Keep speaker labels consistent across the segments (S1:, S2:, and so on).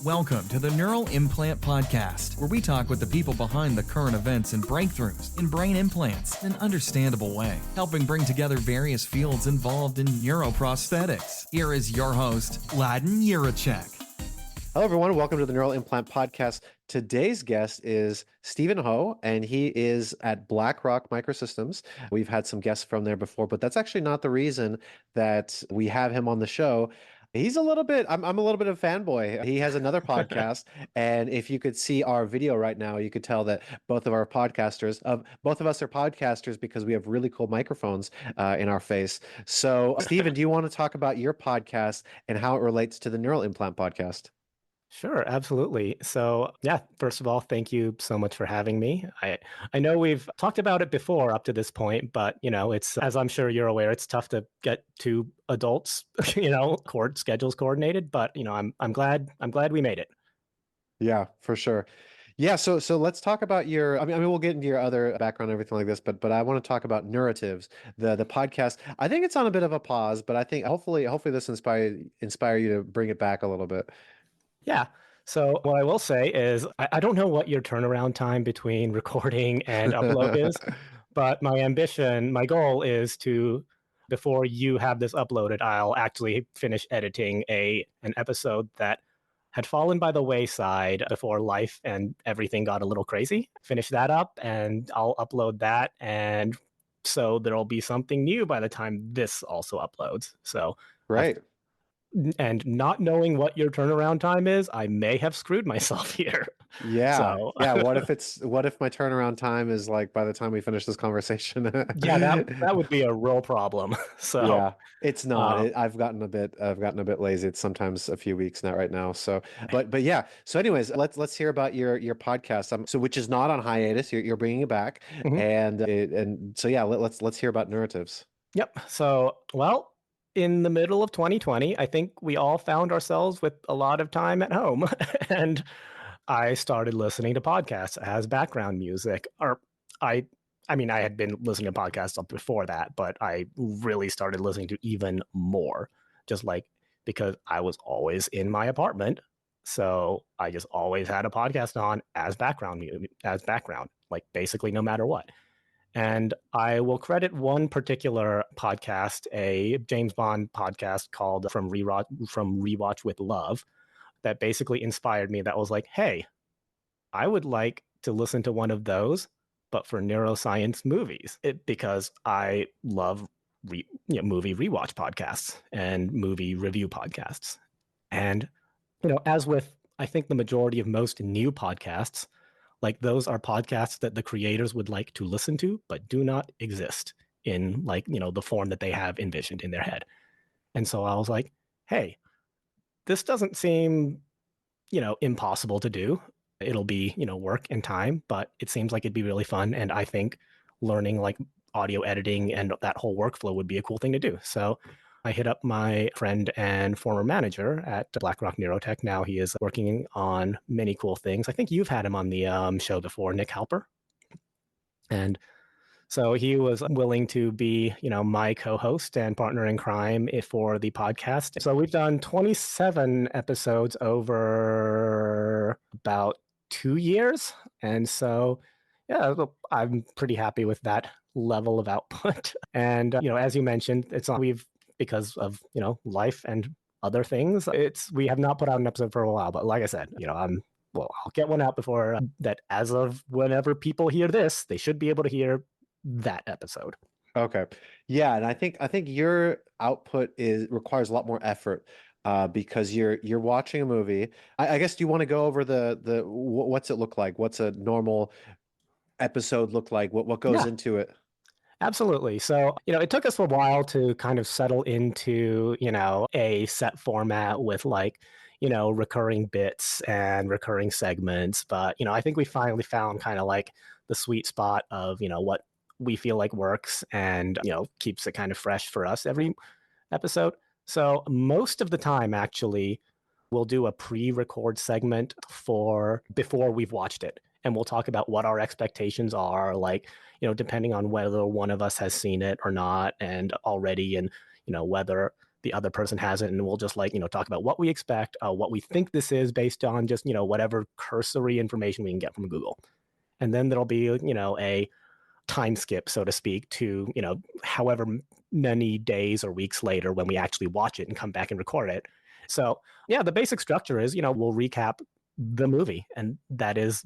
S1: Welcome to the Neural Implant Podcast, where we talk with the people behind the current events and breakthroughs in brain implants in an understandable way, helping bring together various fields involved in neuroprosthetics. Here is your host, Ladin Yurachek.
S2: Hello, everyone. Welcome to the Neural Implant Podcast. Today's guest is Stephen Ho, and he is at Blackrock Microsystems. We've had some guests from there before, but that's actually not the reason that we have him on the show. He's a little bit, I'm a little bit of a fanboy. He has another podcast, and if you could see our video right now, you could tell that both of us are podcasters because we have really cool microphones in our face. So, Stephen, do you want to talk about your podcast and how it relates to the Neural Implant Podcast?
S3: Sure, absolutely. So, yeah, first of all, thank you so much for having me. I know we've talked about it before up to this point, but it's, as I'm sure you're aware, it's tough to get two adults, schedules coordinated. But I'm glad we made it.
S2: Yeah, for sure. Yeah, so let's talk about your. I mean, we'll get into your other background and everything like this, but I want to talk about Neurratives, the podcast. I think it's on a bit of a pause, but I think hopefully this inspire you to bring it back a little bit.
S3: Yeah. So what I will say is I don't know what your turnaround time between recording and upload is, but my goal is to, before you have this uploaded, I'll actually finish editing an episode that had fallen by the wayside before life and everything got a little crazy. Finish that up and I'll upload that. And so there'll be something new by the time this also uploads. So
S2: right.
S3: And not knowing what your turnaround time is, I may have screwed myself here.
S2: Yeah.
S3: So.
S2: Yeah. What if my turnaround time is like by the time we finish this conversation?
S3: Yeah, that would be a real problem. So
S2: yeah, it's not. I've gotten a bit lazy. It's sometimes a few weeks right now. So, but yeah. So, anyways, let's hear about your podcast. So, which is not on hiatus. You're bringing it back, mm-hmm. and so yeah. Let's hear about Neurratives.
S3: Yep. So, well, in the middle of 2020, I think we all found ourselves with a lot of time at home, and I started listening to podcasts as background music. I had been listening to podcasts before that, but I really started listening to even more, just like because I was always in my apartment, so I just always had a podcast on as background, like basically no matter what. And I will credit one particular podcast, a James Bond podcast called From Rewatch with Love, that basically inspired me. That was like, hey, I would like to listen to one of those, but for neuroscience movies, because I love movie rewatch podcasts and movie review podcasts. And, as with, I think the majority of most new podcasts, like those are podcasts that the creators would like to listen to, but do not exist in the form that they have envisioned in their head. And so I was like, hey, this doesn't seem, impossible to do. It'll be, work and time, but it seems like it'd be really fun. And I think learning like audio editing and that whole workflow would be a cool thing to do. So I hit up my friend and former manager at Blackrock Neurotech. Now he is working on many cool things. I think you've had him on the show before, Nick Halper. And so he was willing to be, my co-host and partner in crime for the podcast. So we've done 27 episodes over about 2 years. And so, yeah, I'm pretty happy with that level of output. And, as you mentioned, because of, life and other things, we have not put out an episode for a while. But like I said, I'll get one out before that. As of whenever people hear this, they should be able to hear that episode.
S2: Okay. Yeah. And I think your output requires a lot more effort because you're watching a movie. I guess, do you want to go over the what's it look like? What's a normal episode look like? What goes into it?
S3: Absolutely. So, it took us a while to kind of settle into, a set format with recurring bits and recurring segments. But, I think we finally found kind of like the sweet spot of, what we feel like works and, keeps it kind of fresh for us every episode. So most of the time, actually, we'll do a pre-record segment before we've watched it. And we'll talk about what our expectations are, depending on whether one of us has seen it or not, and already, and, whether the other person hasn't, and we'll just like, talk about what we expect, what we think this is based on just, whatever cursory information we can get from Google. And then there'll be, a time skip, so to speak, to, however many days or weeks later when we actually watch it and come back and record it. So yeah, the basic structure is, we'll recap the movie, and that is,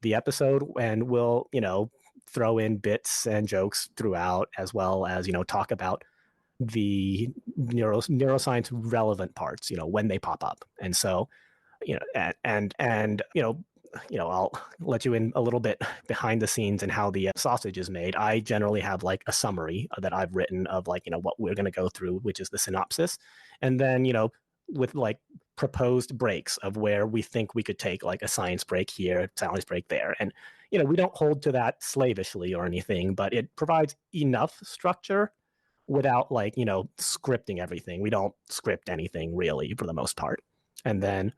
S3: the episode, and we'll, throw in bits and jokes throughout, as well as, talk about the neuroscience relevant parts, when they pop up. And so, I'll let you in a little bit behind the scenes and how the sausage is made. I generally have like a summary that I've written of like, what we're going to go through, which is the synopsis. And then, with like proposed breaks of where we think we could take like a science break here, science break there. And, we don't hold to that slavishly or anything, but it provides enough structure without like, scripting everything. We don't script anything really for the most part. And then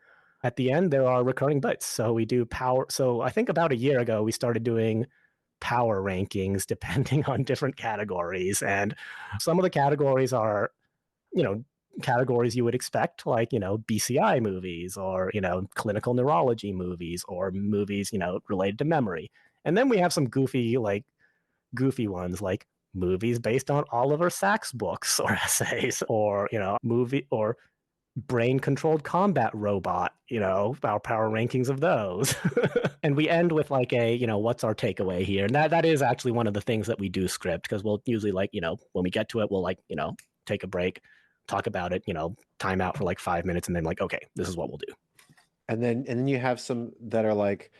S3: at the end, there are recurring bits. So we do power. So I think about a year ago, we started doing power rankings depending on different categories. And some of the categories are, categories you would expect, like, BCI movies, or, clinical neurology movies, or movies, related to memory. And then we have some goofy ones, like movies based on Oliver Sacks books or essays, or, movie or brain controlled combat robot, our power rankings of those. And we end with like a, what's our takeaway here? And that is actually one of the things that we do script, because we'll usually like, when we get to it, we'll like, take a break, talk about it, time out for like 5 minutes, and then like, okay, this is what we'll do.
S2: And then you have some that are like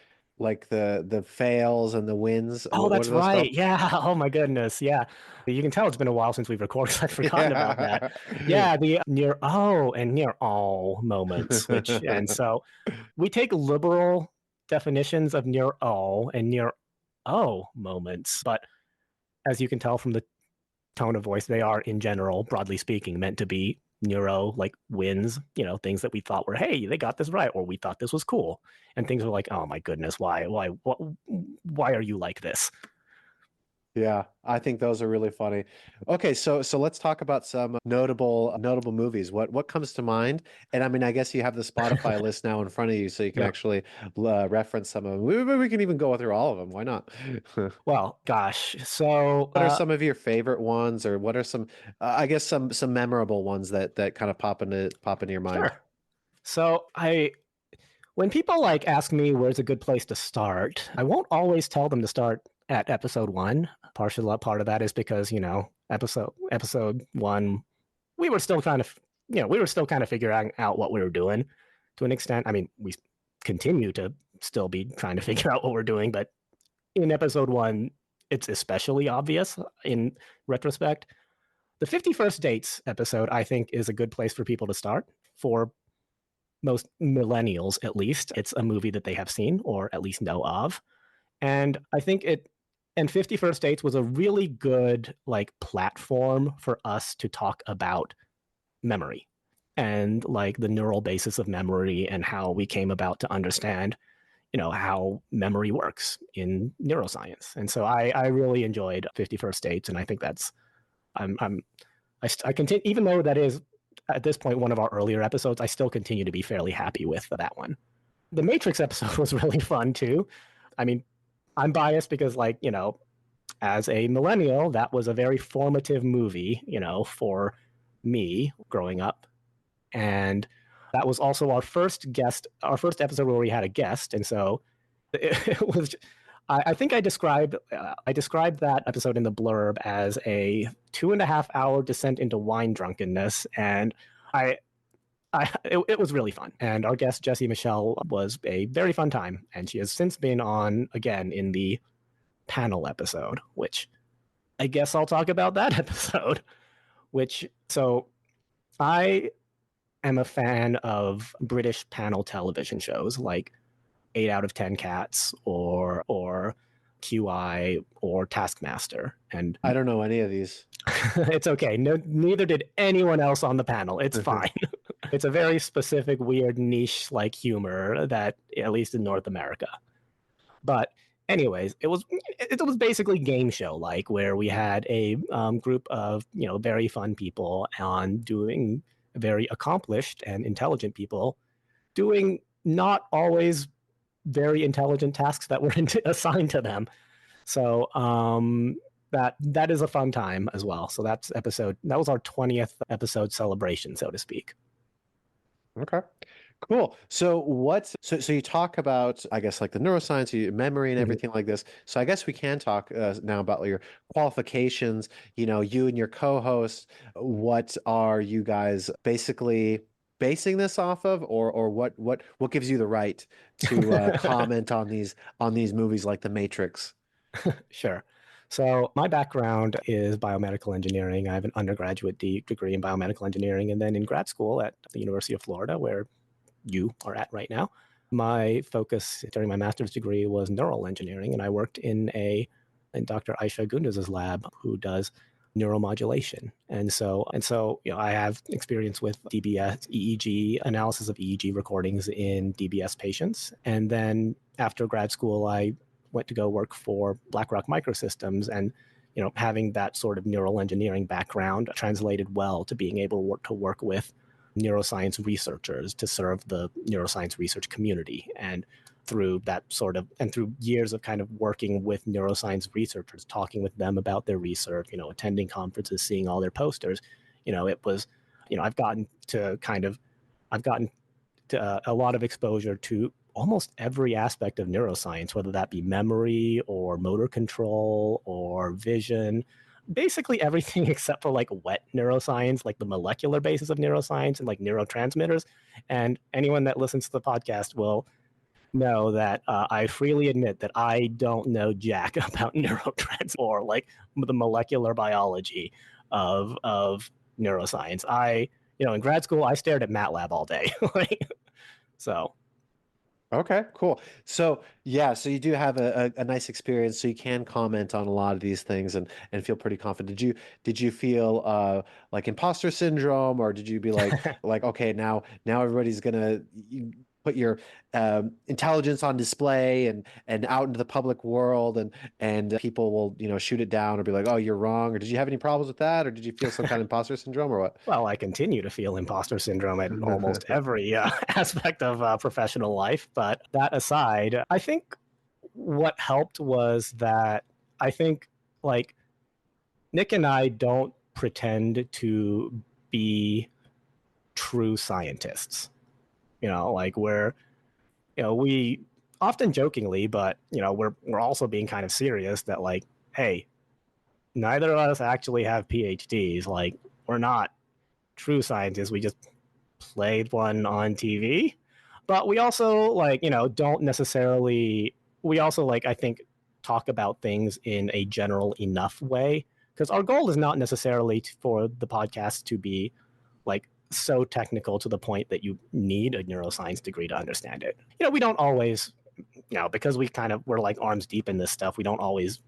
S2: the fails and the wins.
S3: Oh,
S2: What
S3: that's
S2: are those
S3: right.
S2: called?
S3: Yeah. Oh my goodness. Yeah. You can tell it's been a while since we've recorded. I've forgotten about that. Yeah, the near oh and near all moments, which, and so we take liberal definitions of near all and near oh moments, but as you can tell from the tone of voice, they are in general, broadly speaking, meant to be neuro like wins, things that we thought were, hey, they got this right, or we thought this was cool, and things are like, oh my goodness, why are you like this?
S2: Yeah, I think those are really funny. Okay, so let's talk about some notable movies. What comes to mind? And I mean, I guess you have the Spotify list now in front of you, so you can
S3: Yep.
S2: actually reference some of them. We can even go through all of them. Why not?
S3: Well, gosh, so
S2: What are some of your favorite ones, or what are some, I guess some memorable ones that kind of pop into your mind?
S3: sure. So when people like ask me where's a good place to start, I won't always tell them to start at episode 1. Part of that is because, episode 1, we were still kind of figuring out what we were doing to an extent. I mean, we continue to still be trying to figure out what we're doing, but in episode 1, it's especially obvious in retrospect. The 51st Dates episode, I think, is a good place for people to start. For most millennials, at least, it's a movie that they have seen or at least know of. And I think 51st Dates was a really good like platform for us to talk about memory and like the neural basis of memory, and how we came about to understand, how memory works in neuroscience. And so I really enjoyed 51st Dates, and I think that's I continue, even though that is at this point one of our earlier episodes, I still continue to be fairly happy with that one. The Matrix episode was really fun too. I mean, I'm biased because, like, as a millennial, that was a very formative movie, for me growing up. And that was also our first episode where we had a guest. And so it was, I think I described that episode in the blurb as a 2.5 hour descent into wine drunkenness. And it was really fun. And our guest, Jessie Michelle, was a very fun time. And she has since been on again in the panel episode, which I guess I'll talk about that episode. So I am a fan of British panel television shows like 8 out of 10 Cats or QI or Taskmaster. And
S2: I don't know any of these.
S3: it's okay. No, neither did anyone else on the panel. It's fine. It's a very specific, weird niche like humor that, at least in North America. But anyways, it was basically game show like, where we had a group of very fun people on doing very accomplished and intelligent people doing not always very intelligent tasks that were assigned to them. So that is a fun time as well. So that was our 20th episode celebration, so to speak.
S2: Okay. Cool. So you talk about, I guess, like the neuroscience, memory and everything like this. So I guess we can talk now about your qualifications, you and your co-host. What are you guys basically basing this off of, or what gives you the right to comment on these movies like The Matrix?
S3: Sure. So my background is biomedical engineering. I have an undergraduate degree in biomedical engineering, and then in grad school at the University of Florida, where you are at right now, my focus during my master's degree was neural engineering, and I worked in Dr. Aisha Gunduz's lab, who does neuromodulation. And so, I have experience with DBS, EEG, analysis of EEG recordings in DBS patients. And then after grad school, I went to go work for Blackrock Microsystems, and having that sort of neural engineering background translated well to being able to work with neuroscience researchers to serve the neuroscience research community. And through years of kind of working with neuroscience researchers, talking with them about their research, attending conferences, seeing all their posters, it was, I've gotten to a lot of exposure to almost every aspect of neuroscience, whether that be memory or motor control or vision, basically everything except for like wet neuroscience, like the molecular basis of neuroscience and like neurotransmitters. And anyone that listens to the podcast will know that I freely admit that I don't know jack about neurotransmitters or like the molecular biology of neuroscience. In grad school, I stared at MATLAB all day. So.
S2: Okay, cool. So yeah, so you do have a nice experience, so you can comment on a lot of these things and feel pretty confident. Did you feel like imposter syndrome, or did you be like okay, now everybody's gonna put your intelligence on display and out into the public world, and people will shoot it down or be like, oh, you're wrong? Or did you have any problems with that, or did you feel some kind of imposter syndrome, or what?
S3: Well, I continue to feel imposter syndrome at almost every aspect of professional life. But that aside, I think what helped was that I think like Nick and I don't pretend to be true scientists. We often jokingly, but we're also being kind of serious that like, hey, neither of us actually have PhDs. Like, we're not true scientists. We just played one on TV. But we also don't necessarily, we also I think talk about things in a general enough way, because our goal is not necessarily for the podcast to be like so technical to the point that you need a neuroscience degree to understand it. We don't always, because we're like arms deep in this stuff, we don't always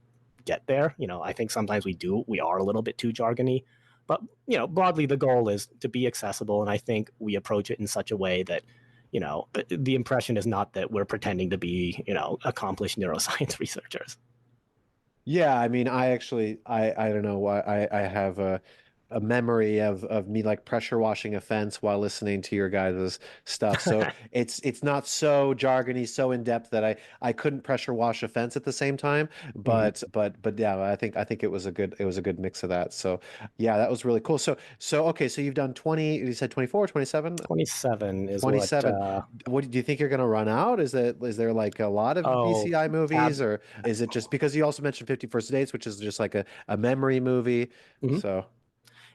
S3: get there. I think sometimes we are a little bit too jargony, but broadly the goal is to be accessible, and I think we approach it in such a way that the impression is not that we're pretending to be accomplished neuroscience researchers.
S2: Yeah, I mean, I don't know why I have a memory of me like pressure washing a fence while listening to your guys' stuff. So it's not so jargony, so in depth that I couldn't pressure wash a fence at the same time. But yeah, I think it was a good mix of that. So yeah, that was really cool. So okay, so you've done 20, you said 24, 27?
S3: 27 is
S2: 27. What do you think you're going to run out? Is there like a lot of BCI movies, or is it just because you also mentioned 50 First Dates, which is just like a memory movie? So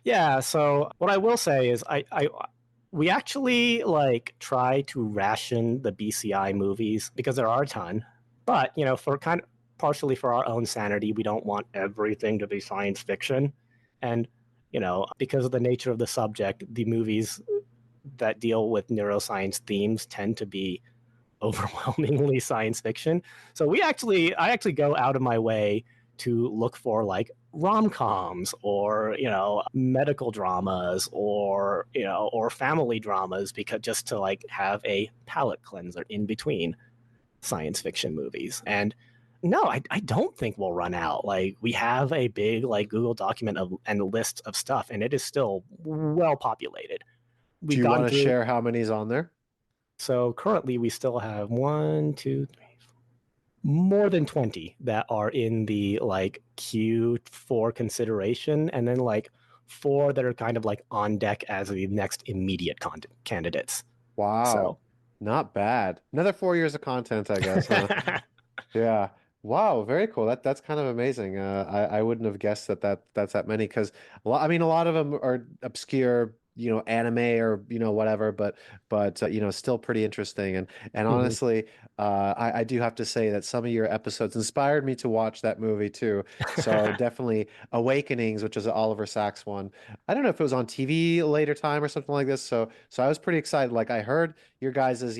S3: yeah, so what I will say is we actually like try to ration the BCI movies because there are a ton, but for kind of partially for our own sanity, we don't want everything to be science fiction. And because of the nature of the subject, the movies that deal with neuroscience themes tend to be overwhelmingly science fiction. So I actually go out of my way to look for like rom-coms or medical dramas or or family dramas, because just to like have a palate cleanser in between science fiction movies. And No, I don't think we'll run out. Like, we have a big like Google document and a list of stuff, and it is still well populated.
S2: Do
S3: We've
S2: you
S3: gotten
S2: want to
S3: through.
S2: share how many's on there?
S3: So currently, we still have one, two, three, more than 20 that are in the like queue for consideration, and then like 4 that are kind of like on deck as the next immediate candidates.
S2: Wow,
S3: So
S2: not bad. Another 4 years of content, I guess, huh? Yeah. Wow, very cool. That's kind of amazing. I wouldn't have guessed that's that many because I mean a lot of them are obscure, anime or whatever, but still pretty interesting. And
S3: Mhm.
S2: honestly, I do have to say that some of your episodes inspired me to watch that movie too. So definitely Awakenings, which is an Oliver Sacks one. I don't know if it was on TV later time or something like this. So I was pretty excited. Like I heard your guys's,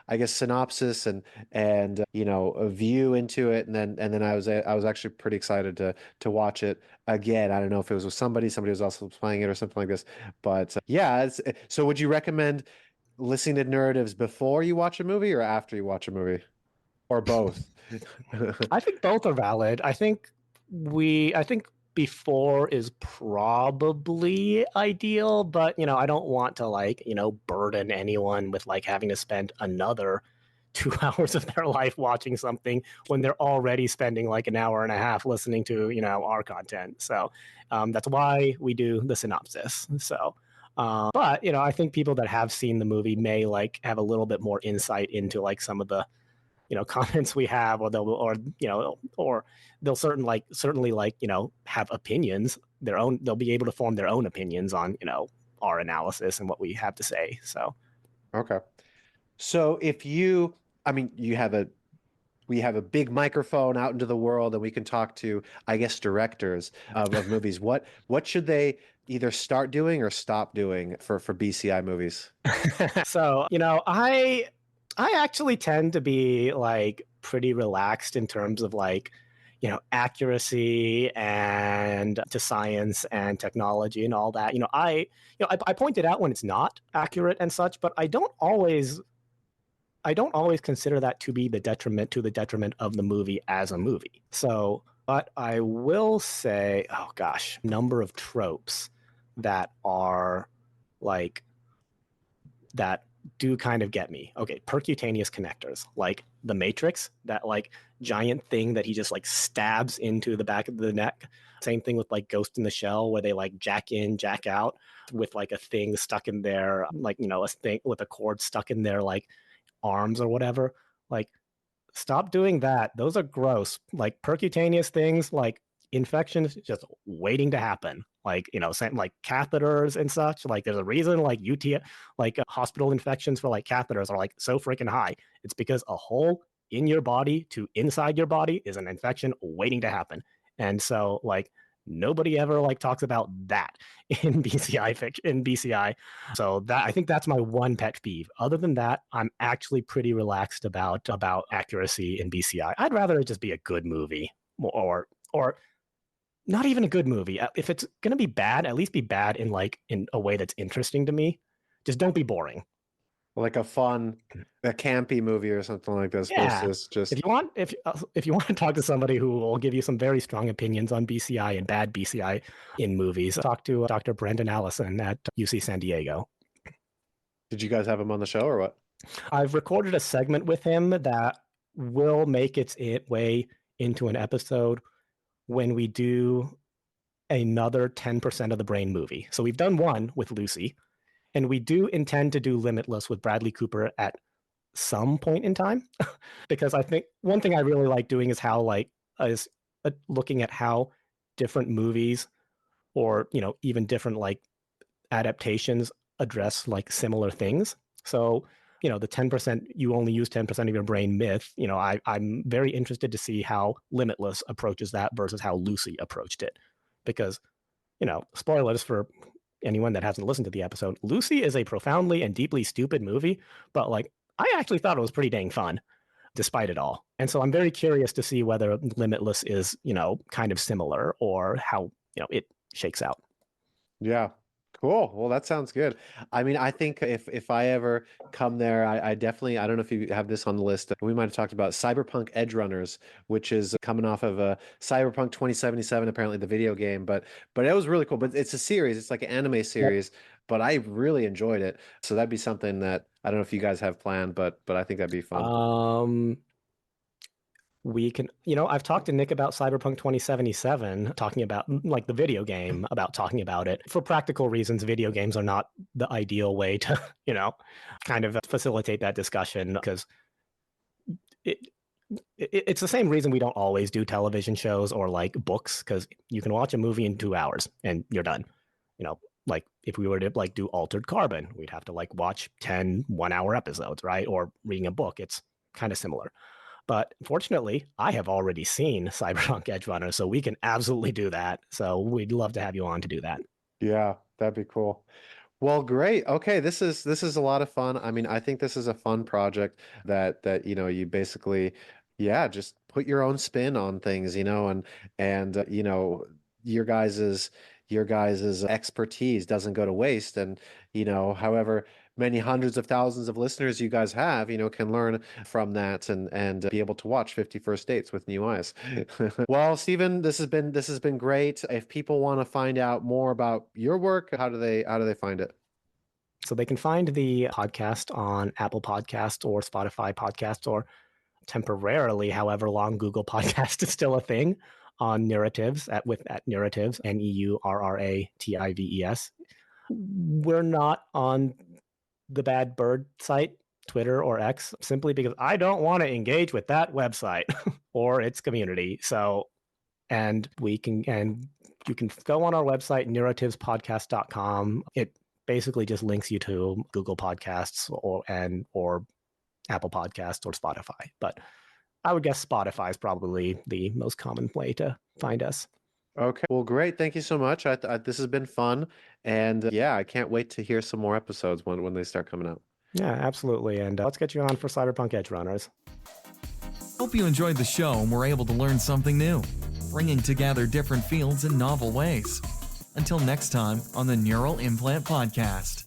S2: I guess synopsis and a view into it, and then I was actually pretty excited to watch it again. I don't know if it was with somebody was also playing it or something like this, but yeah. So would you recommend listening to narratives before you watch a movie or after you watch a movie, or both?
S3: I think both are valid. I think before is probably ideal, but I don't want to like, burden anyone with like having to spend another 2 hours of their life watching something when they're already spending like an hour and a half listening to, our content. So that's why we do the synopsis. So but I think people that have seen the movie may like have a little bit more insight into like some of the comments we have, or they'll certainly like have opinions, they'll be able to form their own opinions on our analysis and what we have to say. So
S2: Okay. So if you, I mean, we have a big microphone out into the world and we can talk to, I guess, directors of movies. What should they either start doing or stop doing for BCI movies?
S3: so I actually tend to be like pretty relaxed in terms of like accuracy and to science and technology and all that. I point it out when it's not accurate and such, but I don't always consider that to be the detriment of the movie as a movie. So, but I will say, oh gosh, number of tropes that are like that do kind of get me. Okay, percutaneous connectors, like the Matrix, that like giant thing that he just like stabs into the back of the neck. Same thing with like Ghost in the Shell, where they like jack in, jack out with like a thing stuck in there, like a thing with a cord stuck in their like arms or whatever. Like, stop doing that. Those are gross. Like percutaneous things, like infections just waiting to happen. Like, same like catheters and such. Like, there's a reason like UTI, like hospital infections for like catheters are like so freaking high. It's because a hole in your body to inside your body is an infection waiting to happen. And so, like, nobody ever like talks about that in BCI fiction, in BCI. So that, I think that's my one pet peeve. Other than that, I'm actually pretty relaxed about accuracy in BCI. I'd rather it just be a good movie, or not even a good movie. If it's gonna be bad, at least be bad in like in a way that's interesting to me. Just don't be boring.
S2: Like a campy movie or something like this
S3: Yeah.
S2: versus just
S3: If you want to talk to somebody who will give you some very strong opinions on BCI and bad BCI in movies, talk to Dr. Brendan Allison at UC San Diego.
S2: did you guys have him on the show or what?
S3: I've recorded a segment with him that will make its way into an episode when we do another 10% of the brain movie. So we've done one with Lucy, and we do intend to do Limitless with Bradley Cooper at some point in time. Because I think one thing I really like doing is how like is looking at how different movies, or even different like adaptations, address like similar things. So the 10%, you only use 10% of your brain myth, I'm very interested to see how Limitless approaches that versus how Lucy approached it. Because spoilers for anyone that hasn't listened to the episode, Lucy is a profoundly and deeply stupid movie, but like I actually thought it was pretty dang fun despite it all. And so I'm very curious to see whether Limitless is, kind of similar, or how, it shakes out.
S2: Yeah. Cool. Well, that sounds good. I mean, I think if I ever come there, I definitely, I don't know if you have this on the list. We might have talked about Cyberpunk Edge Runners, which is coming off of Cyberpunk 2077, apparently the video game. But it was really cool. But it's a series. It's like an anime
S3: Yep.
S2: series. But I really enjoyed it. So that'd be something that I don't know if you guys have planned, but I think that'd be fun.
S3: We can, I've talked to Nick about Cyberpunk 2077, talking about like the video game, about talking about it. For practical reasons, video games are not the ideal way to, kind of facilitate that discussion, because it's the same reason we don't always do television shows or like books, because you can watch a movie in 2 hours and you're done. Like if we were to like do Altered Carbon, we'd have to like watch 10 1-hour episodes, right? Or reading a book. It's kind of similar. But fortunately, I have already seen Cyberpunk Edge Runner, so we can absolutely do that. So we'd love to have you on to do that.
S2: Yeah, that'd be cool. Well, great. Okay, this is a lot of fun. I mean, I think this is a fun project that you basically, yeah, just put your own spin on things, and your guys's expertise doesn't go to waste, and however many hundreds of thousands of listeners you guys have, can learn from that and be able to watch 50 First Dates with new eyes. Well, Stephen, this has been great. If people want to find out more about your work, how do they find it?
S3: So they can find the podcast on Apple Podcast or Spotify Podcast, or temporarily, however long Google Podcast is still a thing, on Neurratives at Neurratives, Neurratives. We're not on the Bad Bird site, Twitter or X, simply because I don't want to engage with that website or its community. So, and you can go on our website, neurrativespodcast.com. It basically just links you to Google Podcasts or Apple Podcasts or Spotify. But I would guess Spotify is probably the most common way to find us.
S2: Okay. Well, great. Thank you so much. This has been fun, and yeah, I can't wait to hear some more episodes when they start coming out.
S3: Yeah, absolutely. And let's get you on for Cyberpunk Edge Runners.
S1: Hope you enjoyed the show and were able to learn something new, bringing together different fields in novel ways. Until next time on the Neural Implant Podcast.